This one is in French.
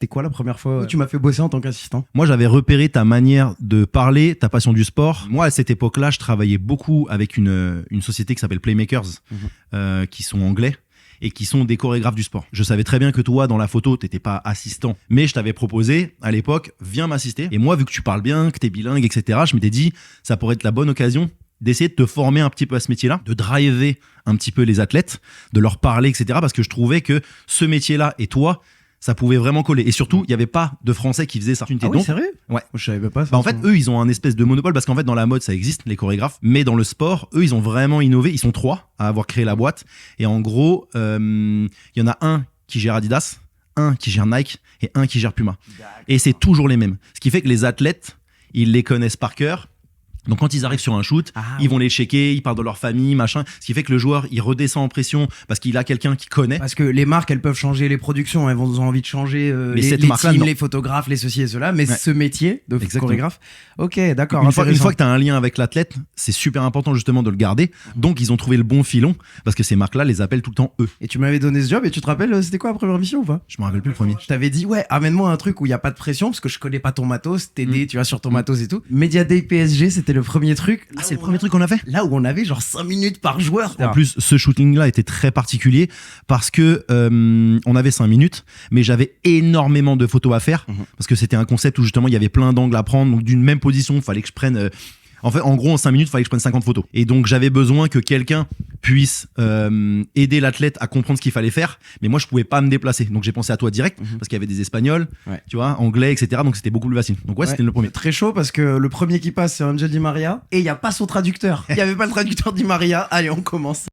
C'était quoi la première fois où tu m'as fait bosser en tant qu'assistant? Moi, j'avais repéré ta manière de parler, ta passion du sport. Moi, à cette époque-là, je travaillais beaucoup avec une société qui s'appelle Playmakers, qui sont anglais et qui sont des chorégraphes du sport. Je savais très bien que toi, dans la photo, t'étais pas assistant, mais je t'avais proposé, à l'époque, viens m'assister. Et moi, vu que tu parles bien, que t'es bilingue, etc., je m'étais dit, ça pourrait être la bonne occasion d'essayer de te former un petit peu à ce métier-là, de driver un petit peu les athlètes, de leur parler, etc., parce que je trouvais que ce métier-là et toi, ça pouvait vraiment coller. Et surtout, il n'y avait pas de Français qui faisaient ça. Ah oui, sérieux? Ouais. Je savais pas ça. Bah en fait, eux, ils ont un espèce de monopole parce qu'en fait, dans la mode, ça existe, les chorégraphes. Mais dans le sport, eux, ils ont vraiment innové. Ils sont 3 à avoir créé la boîte. Et en gros, il y en a un qui gère Adidas, un qui gère Nike et un qui gère Puma. Et c'est toujours les mêmes. Ce qui fait que les athlètes, ils les connaissent par cœur. Donc quand ils arrivent sur un shoot, ils vont les checker, ils parlent de leur famille, machin. Ce qui fait que le joueur, il redescend en pression parce qu'il a quelqu'un qui connaît. Parce que les marques, elles peuvent changer les productions, elles vont avoir envie de changer les marque-là, teams, non. les photographes, les ceci et cela. Mais ce métier de chorégraphe, ok, d'accord. Une fois que tu as un lien avec l'athlète, c'est super important justement de le garder. Donc ils ont trouvé le bon filon parce que ces marques-là les appellent tout le temps eux. Et tu m'avais donné ce job et tu te rappelles, c'était quoi la première mission ou pas? Je me rappelle plus le premier. Je t'avais dit, ouais, amène-moi un truc où il n'y a pas de pression parce que je connais pas ton matos, t'aider, tu vois, sur ton matos et tout. Media Day PSG, c'était le premier truc. Ah, c'est le premier truc qu'on a fait? Là où on avait genre 5 minutes par joueur. En plus, ce shooting-là était très particulier parce que on avait 5 minutes, mais j'avais énormément de photos à faire parce que c'était un concept où justement il y avait plein d'angles à prendre. Donc d'une même position, il fallait que je prenne... en gros, en 5 minutes, il fallait que je prenne 50 photos. Et donc, j'avais besoin que quelqu'un puisse aider l'athlète à comprendre ce qu'il fallait faire. Mais moi, je pouvais pas me déplacer. Donc, j'ai pensé à toi direct parce qu'il y avait des Espagnols, tu vois, anglais, etc. Donc, c'était beaucoup plus facile. Donc, c'était le premier. Très chaud parce que le premier qui passe, c'est Angel Di Maria. Et il n'y a pas son traducteur. Il n'y avait pas le traducteur Di Maria. Allez, on commence.